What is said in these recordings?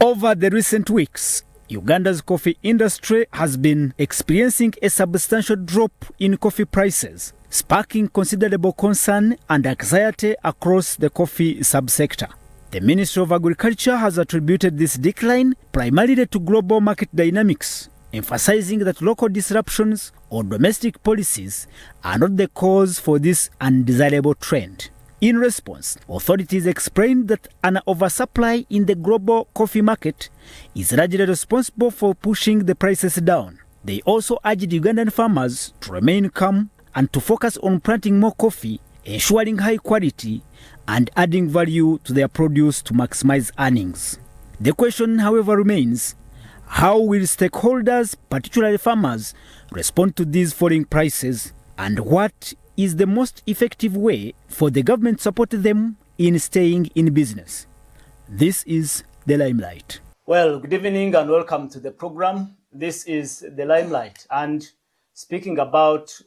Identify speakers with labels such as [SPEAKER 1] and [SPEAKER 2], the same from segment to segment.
[SPEAKER 1] Over the recent weeks, Uganda's coffee industry has been experiencing a substantial drop in coffee prices, sparking considerable concern and anxiety across the coffee subsector. The Ministry of Agriculture has attributed this decline primarily to global market dynamics, emphasizing that local disruptions or domestic policies are not the cause for this undesirable trend. In response, authorities explained that an oversupply in the global coffee market is largely responsible for pushing the prices down. They also urged Ugandan farmers to remain calm and to focus on planting more coffee, ensuring high quality, and adding value to their produce to maximize earnings. The question, however, remains: how will stakeholders, particularly farmers, respond to these falling prices, and what is the most effective way for the government to support them in staying in business? This is the Limelight. Well, good evening and welcome to the program. This is the Limelight, and speaking about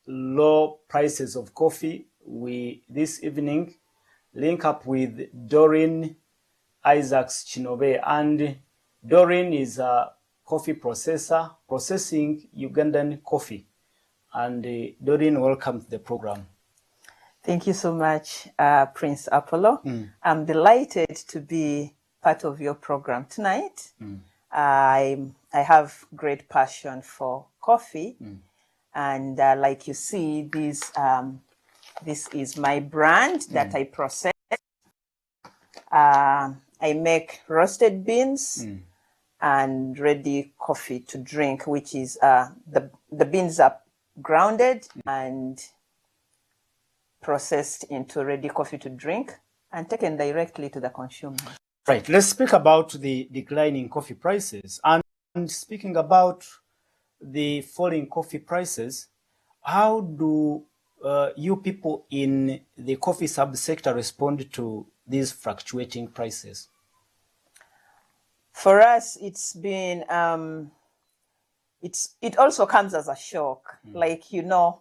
[SPEAKER 1] low prices of coffee, we this evening link up with Doreen Isaacs Chinobe, and Doreen is a coffee processor processing Ugandan coffee. And Doreen, welcome to the program.
[SPEAKER 2] Thank you so much, Prince Apollo. I'm delighted to be part of your program tonight. I have great passion for coffee. And like you see, this is my brand that I process. I make roasted beans and ready coffee to drink, which is the beans are grounded and processed into ready coffee to drink and taken directly to the consumer.
[SPEAKER 1] Right. Let's speak about the declining coffee prices. And speaking about the falling coffee prices, how do you people in the coffee subsector respond to these fluctuating prices?
[SPEAKER 2] For us, it's been it also comes as a shock. Like, you're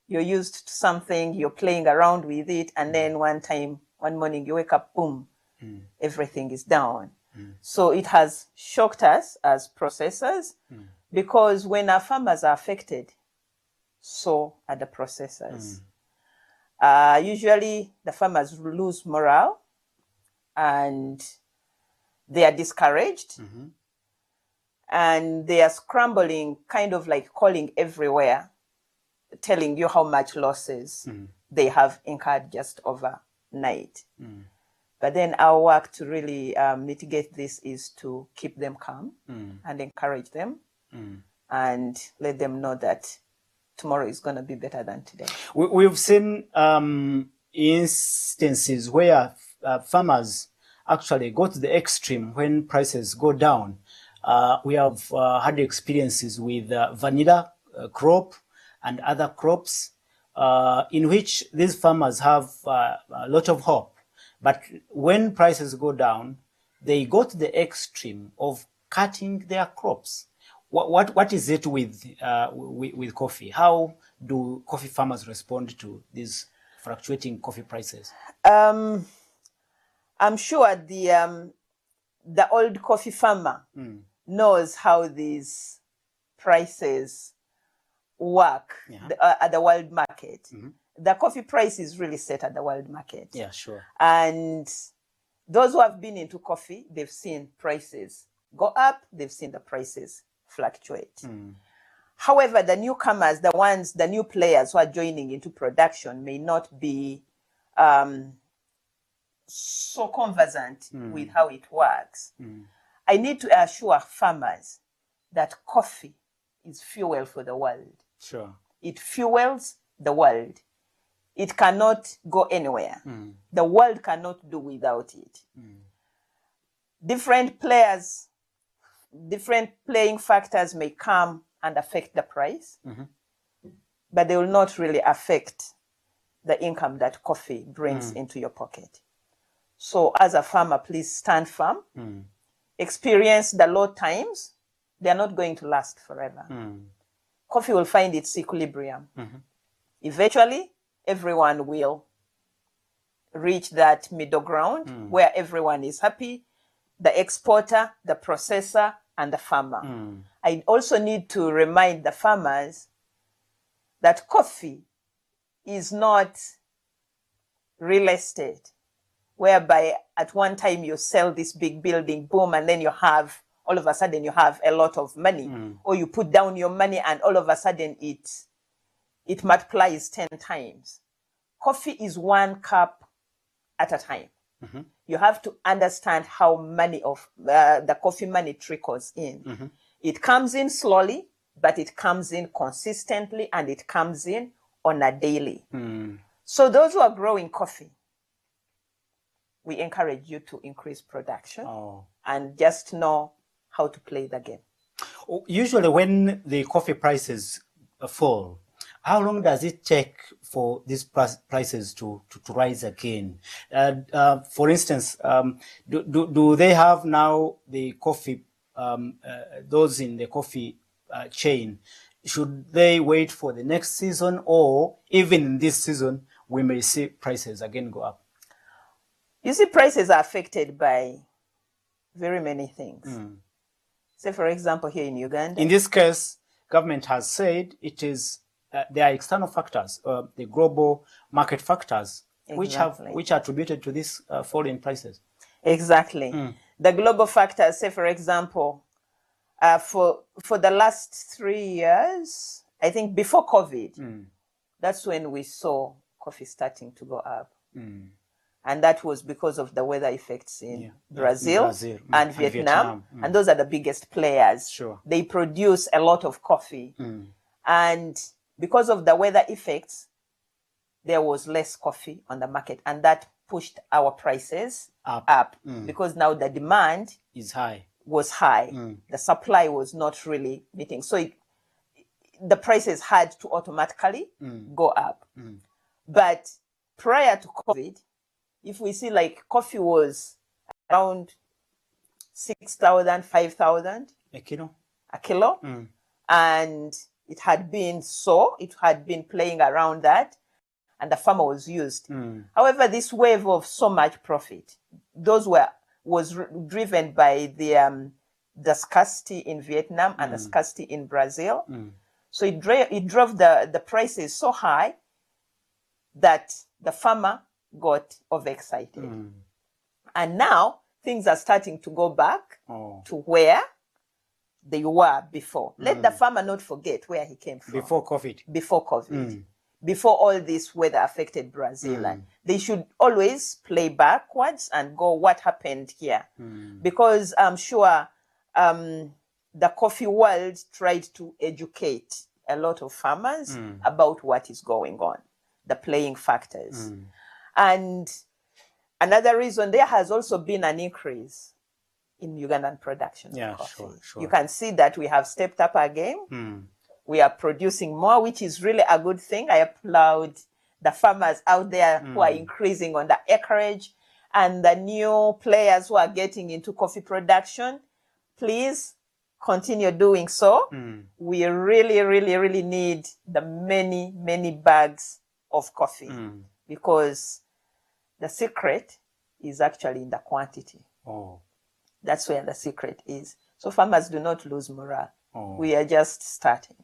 [SPEAKER 2] used to something, you're playing around with it, and then one morning you wake up, boom, everything is down. So it has shocked us as processors, because when our farmers are affected, so are the processors. Usually the farmers lose morale and they are discouraged. And they are scrambling, kind of like calling everywhere, telling you how much losses they have incurred just overnight. But then our work to really mitigate this is to keep them calm and encourage them and let them know that tomorrow is going to be better than today.
[SPEAKER 1] We've seen instances where farmers actually go to the extreme when prices go down. We have had experiences with vanilla crop and other crops in which these farmers have a lot of hope. But when prices go down, they go to the extreme of cutting their crops. What is it with coffee? How do coffee farmers respond to these fluctuating coffee prices?
[SPEAKER 2] I'm sure the old coffee farmer knows how these prices work at the world market. The coffee price is really set at the world market.
[SPEAKER 1] Yeah, sure.
[SPEAKER 2] And those who have been into coffee, they've seen prices go up, they've seen the prices fluctuate. However, the newcomers, the new players who are joining into production may not be so conversant with how it works. I need to assure farmers that coffee is fuel for the world.
[SPEAKER 1] Sure. It
[SPEAKER 2] fuels the world. It cannot go anywhere. The world cannot do without it. Different players, different playing factors may come and affect the price, but they will not really affect the income that coffee brings into your pocket. So as a farmer, please stand firm. Experience the low times. They are not going to last forever. Coffee will find its equilibrium. Eventually, everyone will reach that middle ground where everyone is happy. the exporter, the processor, and the farmer. I also need to remind the farmers that coffee is not real estate, whereby at one time you sell this big building, boom, and then all of a sudden you have a lot of money, or you put down your money and all of a sudden it multiplies 10 times. Coffee is one cup at a time. You have to understand how money of the coffee money trickles in. It comes in slowly, but it comes in consistently, and it comes in on a daily. So those who are growing coffee, we encourage you to increase production and just know how to play the game.
[SPEAKER 1] Usually when the coffee prices fall, how long does it take for these prices to rise again? For instance, do they have now the coffee, those in the coffee chain, should they wait for the next season, or even in this season, we may see prices again go up?
[SPEAKER 2] You see, prices are affected by very many things. Say, for example, here in Uganda.
[SPEAKER 1] In this case, government has said it is there are external factors, the global market factors,
[SPEAKER 2] Exactly.
[SPEAKER 1] which are attributed to this fall in prices.
[SPEAKER 2] Exactly. The global factors, say, for example, for the last 3 years, I think before COVID, that's when we saw coffee starting to go up. And that was because of the weather effects in Brazil and Vietnam. And those are the biggest players.
[SPEAKER 1] Sure.
[SPEAKER 2] They produce a lot of coffee. And because of the weather effects, there was less coffee on the market. And that pushed our prices up. Because now the demand was high. The supply was not really meeting. So the prices had to automatically go up. But prior to COVID, if we see like coffee was around 6,000, 5,000
[SPEAKER 1] a kilo,
[SPEAKER 2] and it had been playing around that, and the farmer was used. However, this wave of so much profit, was driven by the scarcity in Vietnam and the scarcity in Brazil. So it drove the prices so high that the farmer got overexcited. And now things are starting to go back to where they were before. Let the farmer not forget where he came from.
[SPEAKER 1] Before COVID.
[SPEAKER 2] Before all this weather affected Brazil. And they should always play backwards and go, what happened here? Because I'm sure the coffee world tried to educate a lot of farmers about what is going on, the playing factors. And another reason, there has also been an increase in Ugandan production of coffee.
[SPEAKER 1] Sure.
[SPEAKER 2] You can see that we have stepped up our game. We are producing more, which is really a good thing. I applaud the farmers out there who are increasing on the acreage, and the new players who are getting into coffee production. Please continue doing so. We really, really, really need the many, many bags of coffee, because the secret is actually in the quantity. That's where the secret is. So farmers do not lose morale. We are just starting.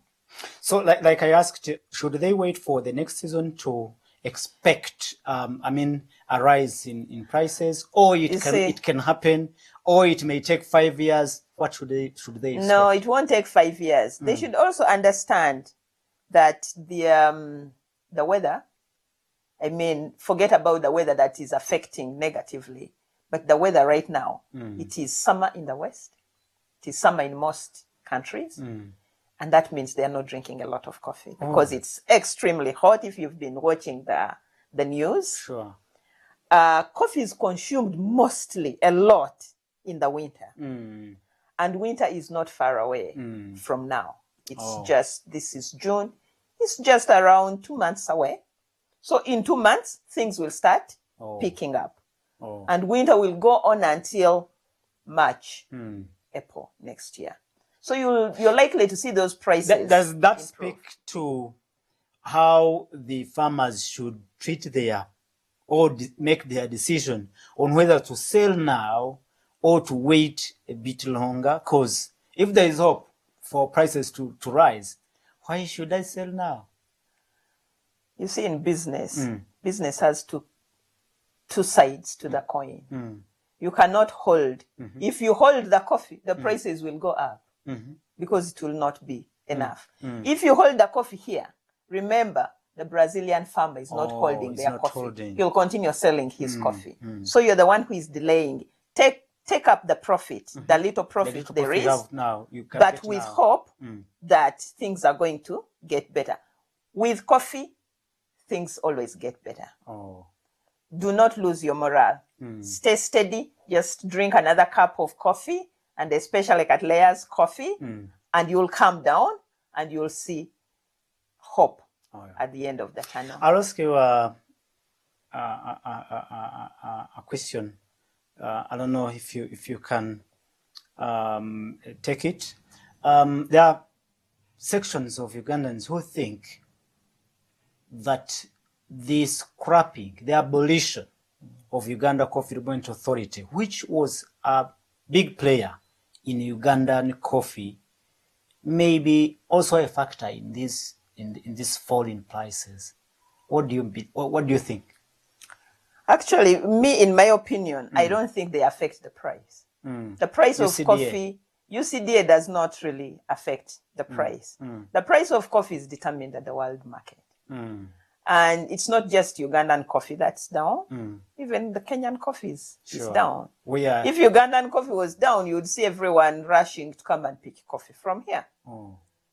[SPEAKER 1] So like I asked, should they wait for the next season to expect, a rise in prices, or it can happen, or it may take 5 years? What should they expect?
[SPEAKER 2] No, it won't take 5 years. They should also understand that the weather, forget about the weather that is affecting negatively, but the weather right now, it is summer in the West. It is summer in most countries. And that means they are not drinking a lot of coffee because it's extremely hot. If you've been watching the news,
[SPEAKER 1] sure.
[SPEAKER 2] Coffee is consumed mostly a lot in the winter. And winter is not far away from now. It's this is June. It's just around 2 months away. So in 2 months, things will start picking up. And winter will go on until March, April next year. So you're likely to see those prices.
[SPEAKER 1] Does that
[SPEAKER 2] improve.
[SPEAKER 1] speak to how the farmers should treat or make their decision on whether to sell now or to wait a bit longer? Because if there is hope for prices to rise, why should I sell now?
[SPEAKER 2] You see, in business, business has two sides to the coin. You cannot hold. If you hold the coffee, the prices will go up because it will not be enough. If you hold the coffee here, remember, the Brazilian farmer is not holding their coffee. He'll continue selling his coffee. So you're the one who is delaying. Take up the profit, the little profit there is,
[SPEAKER 1] now,
[SPEAKER 2] but with hope that things are going to get better. With coffee, things always get better. Do not lose your morale. Stay steady. Just drink another cup of coffee, and especially at Leah's coffee, and you'll calm down and you'll see hope at the end of the tunnel.
[SPEAKER 1] I'll ask you a question. I don't know if you can take it. There are sections of Ugandans who think that the scrapping, the abolition of Uganda Coffee Development Authority, which was a big player in Ugandan coffee, may be also a factor in this fall in prices. What do you think?
[SPEAKER 2] Actually, in my opinion, I don't think they affect the price. The price of coffee, UCDA does not really affect the price. The price of coffee is determined at the world market. And it's not just Ugandan coffee that's down. Even the Kenyan coffee is down. If Ugandan coffee was down, you would see everyone rushing to come and pick coffee from here.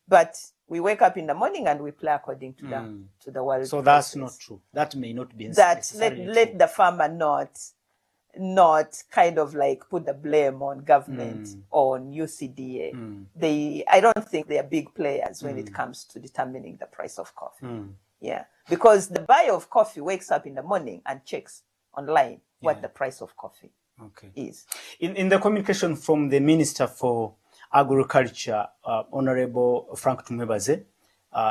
[SPEAKER 2] But we wake up in the morning and we play according to the world.
[SPEAKER 1] So that's not true. That may not be
[SPEAKER 2] that. Let the farmer not kind of like put the blame on government, on UCDA. I don't think they are big players when it comes to determining the price of coffee. Yeah, because the buyer of coffee wakes up in the morning and checks online what the price of coffee is.
[SPEAKER 1] In the communication from the Minister for Agriculture, Honorable Frank Tumwebaze,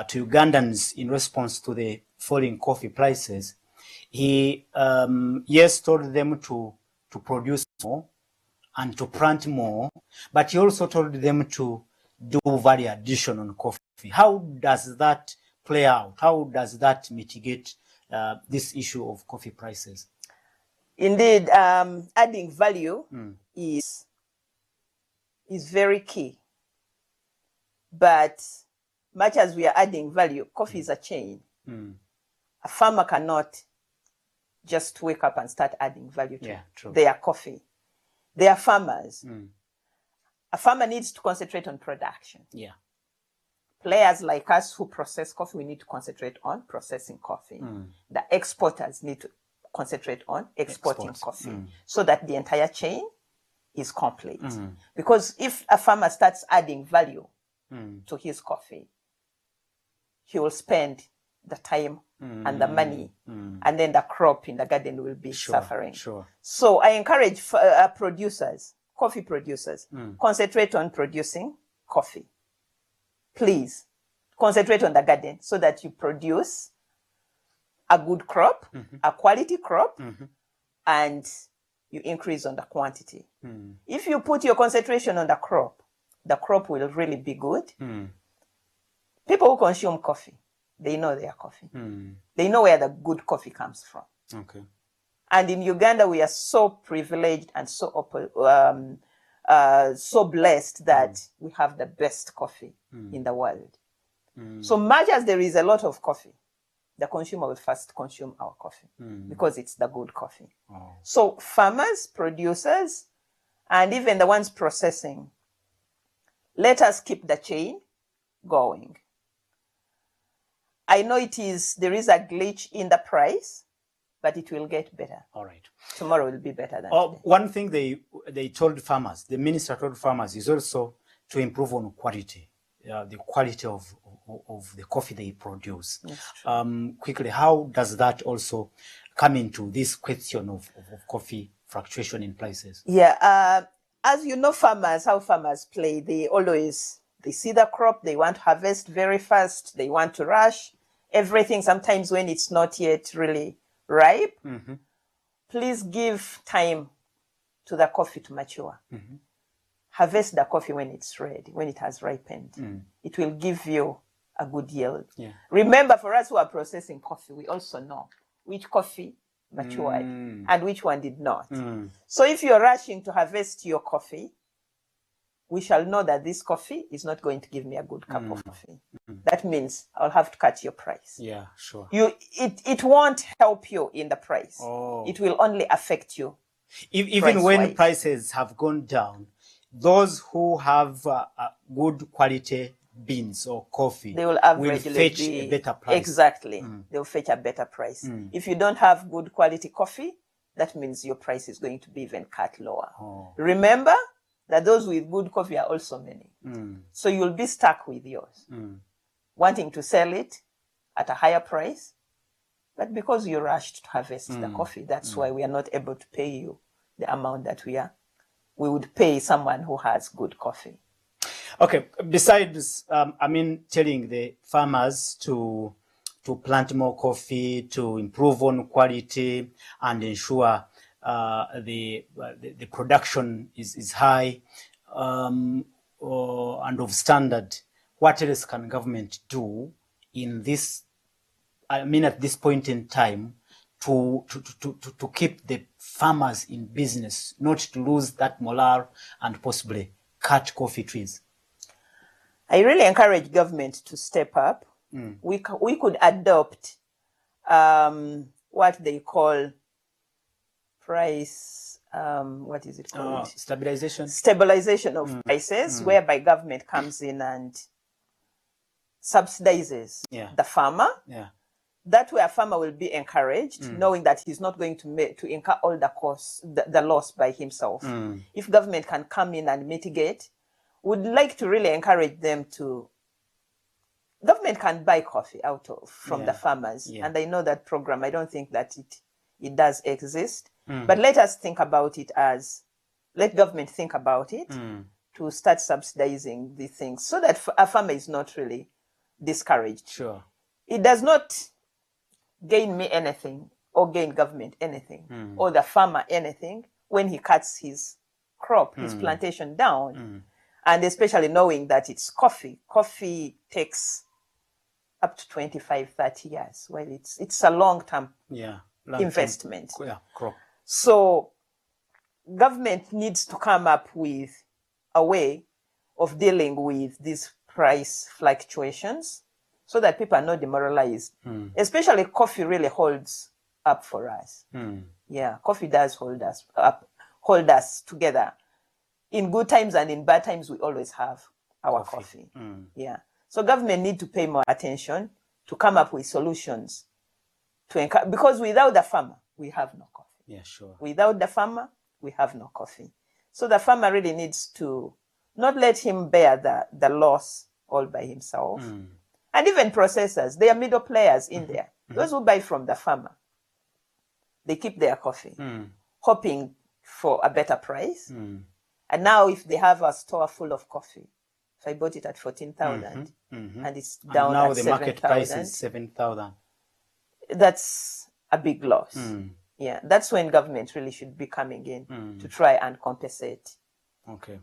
[SPEAKER 1] to Ugandans in response to the falling coffee prices, he told them to produce more and to plant more, but he also told them to do value addition on coffee. How does that play out? How does that mitigate this issue of coffee prices?
[SPEAKER 2] Indeed, adding value is very key. But much as we are adding value, coffee is a chain. A farmer cannot just wake up and start adding value to their coffee. They are farmers. A farmer needs to concentrate on production. Players like us who process coffee, we need to concentrate on processing coffee. The exporters need to concentrate on exporting coffee so that the entire chain is complete. Because if a farmer starts adding value to his coffee, he will spend the time and the money, and then the crop in the garden will be suffering. So I encourage coffee producers, concentrate on producing coffee. Please concentrate on the garden so that you produce a good crop, a quality crop, and you increase on the quantity. If you put your concentration on the crop will really be good. People who consume coffee, they know their coffee. They know where the good coffee comes from. And in Uganda, we are so privileged and so blessed that we have the best coffee in the world. So much as there is a lot of coffee, the consumer will first consume our coffee because it's the good coffee. So farmers, producers, and even the ones processing, let us keep the chain going. I know there is a glitch in the price, but it will get better.
[SPEAKER 1] All right.
[SPEAKER 2] Tomorrow will be better than today.
[SPEAKER 1] One thing they told farmers, the minister told farmers, is also to improve on quality, the quality of the coffee they produce. Quickly, how does that also come into this question of coffee fluctuation in prices?
[SPEAKER 2] As you know, how farmers play, they see the crop, they want to harvest very fast, they want to rush everything, sometimes when it's not yet really ripe. Please give time to the coffee to mature. Harvest the coffee when it's ready, when it has ripened. It will give you a good yield.
[SPEAKER 1] Yeah.
[SPEAKER 2] Remember, for us who are processing coffee, we also know which coffee matured and which one did not. So if you're rushing to harvest your coffee, we shall know that this coffee is not going to give me a good cup of coffee. That means I'll have to cut your price.
[SPEAKER 1] Yeah, sure.
[SPEAKER 2] It won't help you in the price. It will only affect you.
[SPEAKER 1] Even when prices have gone down, those who have good quality beans or coffee,
[SPEAKER 2] they will
[SPEAKER 1] fetch a better price.
[SPEAKER 2] Exactly. They'll fetch a better price. If you don't have good quality coffee, that means your price is going to be even cut lower. Remember that those with good coffee are also many. So you'll be stuck with yours, wanting to sell it at a higher price. But because you rushed to harvest the coffee, that's why we are not able to pay you the amount that we would pay someone who has good coffee.
[SPEAKER 1] Okay, besides, telling the farmers to plant more coffee, to improve on quality and ensure the production is high and of standard, what else can government do in this, at this point in time, to keep the farmers in business, not to lose that morale and possibly cut coffee trees?
[SPEAKER 2] I really encourage government to step up. We could adopt what they call price, what is it called? Stabilization of prices, whereby government comes in and subsidizes the farmer. That way a farmer will be encouraged, knowing that he's not going to incur all the costs, the loss by himself. If government can come in and mitigate, would like to really encourage them to. Government can buy coffee from the farmers, and I know that program. I don't think that it does exist, but let us think about it let government think about it to start subsidizing the things so that a farmer is not really discouraged.
[SPEAKER 1] Sure,
[SPEAKER 2] it does not gain me anything or gain government anything or the farmer anything when he cuts his crop, his plantation down. And especially knowing that it's coffee. Coffee takes up to 25, 30 years. Well, it's a long-term investment.
[SPEAKER 1] Crop.
[SPEAKER 2] So government needs to come up with a way of dealing with these price fluctuations so that people are not demoralized. Especially coffee really holds up for us. Yeah, coffee does hold us up, hold us together. In good times and in bad times, we always have our coffee. Yeah. So government need to pay more attention to come up with solutions to because without the farmer, we have no coffee.
[SPEAKER 1] Yeah, sure.
[SPEAKER 2] Without the farmer, we have no coffee. So the farmer really needs to not let him bear the loss all by himself. And even processors, they are middle players in there. Those who buy from the farmer, they keep their coffee, hoping for a better price. And now if they have a store full of coffee, if I bought it at 14,000 and it's down
[SPEAKER 1] now
[SPEAKER 2] at
[SPEAKER 1] the
[SPEAKER 2] 7,
[SPEAKER 1] market price is 7,000.
[SPEAKER 2] That's a big loss. Yeah, that's when government really should be coming in to try and compensate.
[SPEAKER 1] Okay.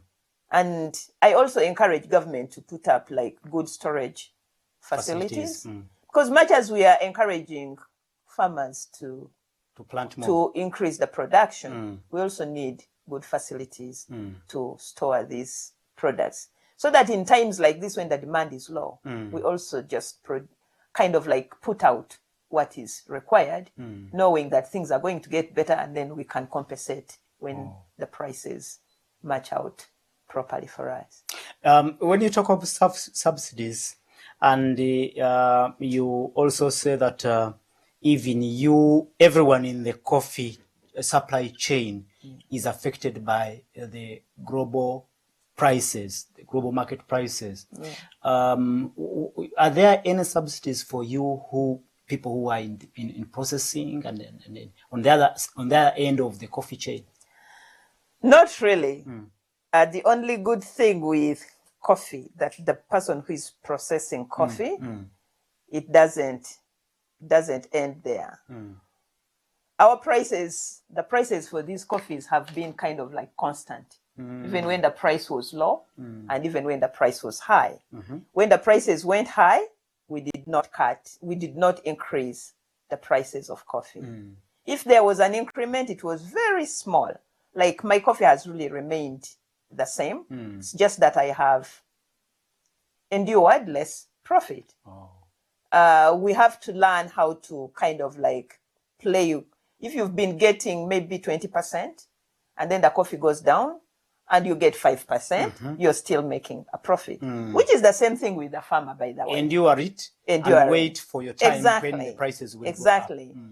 [SPEAKER 2] And I also encourage government to put up like good storage facilities. Because much as we are encouraging farmers to
[SPEAKER 1] plant more,
[SPEAKER 2] to increase the production, we also need good facilities to store these products. So that in times like this, when the demand is low, we also just kind of like put out what is required, knowing that things are going to get better, and then we can compensate when the prices match out properly for us.
[SPEAKER 1] When you talk of subsidies, and you also say that even everyone in the coffee supply chain is affected by the global prices, the global market prices. Are there any subsidies for people who are in processing and on the other end of the coffee chain?
[SPEAKER 2] Not really. The only good thing with coffee, that the person who is processing coffee, it doesn't end there. our prices, the prices for these coffees have been kind of like constant, even when the price was low and even when the price was high. When the prices went high, we did not increase the prices of coffee. If there was an increment, it was very small. Like my coffee has really remained the same. It's just that I have endured less profit. We have to learn how to kind of like play. If you've been getting maybe 20% and then the coffee goes down and you get 5%, you're still making a profit, which is the same thing with the farmer, by the way.
[SPEAKER 1] Endure it and wait for your time when the prices will go up.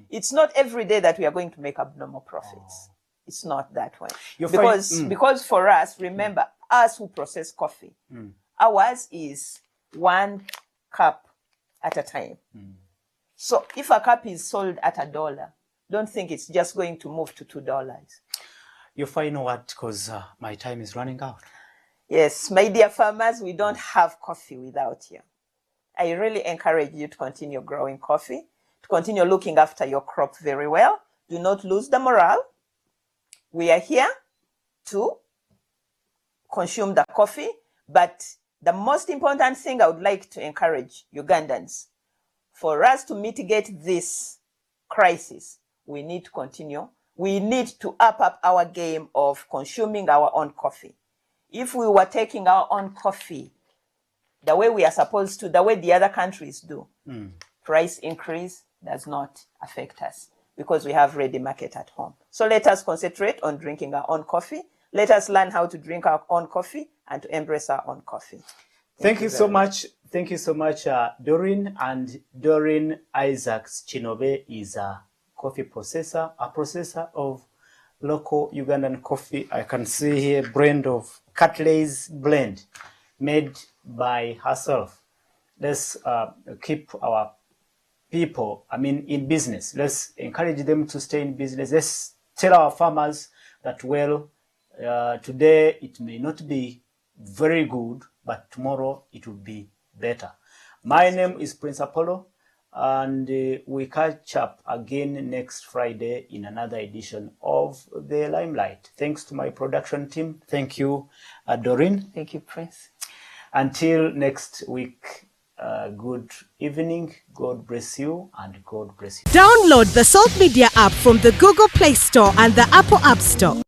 [SPEAKER 2] It's not every day that we are going to make abnormal profits. It's not that way. Because for us, remember, us who process coffee, ours is 1 cup at a time. So if a cup is sold at $1, don't think it's just going to move to $2.
[SPEAKER 1] Your final word, because my time is running out.
[SPEAKER 2] Yes, my dear farmers, we don't have coffee without you. I really encourage you to continue growing coffee, to continue looking after your crop very well. Do not lose the morale. We are here to consume the coffee, but the most important thing I would like to encourage Ugandans, for us to mitigate this crisis, we need to continue. We need to up our game of consuming our own coffee. If we were taking our own coffee the way we are supposed to, the way the other countries do, price increase does not affect us because we have ready market at home. So let us concentrate on drinking our own coffee. Let us learn how to drink our own coffee and to embrace our own coffee.
[SPEAKER 1] Thank you so much. Thank you so much, Doreen. And Doreen Isaacs Chinobe is a coffee processor, a processor of local Ugandan coffee. I can see here blend of Cattleys blend made by herself. Let's keep our people, in business. Let's encourage them to stay in business. Let's tell our farmers that, well, today it may not be very good, but tomorrow it will be better. My name is Prince Apollo, and we catch up again next Friday in another edition of the Limelight. Thanks to my production team. Thank you, Doreen.
[SPEAKER 2] Thank you, Prince.
[SPEAKER 1] Until next week, good evening. God bless you, and God bless you.
[SPEAKER 3] Download the Salt Media app from the Google Play Store and the Apple App Store.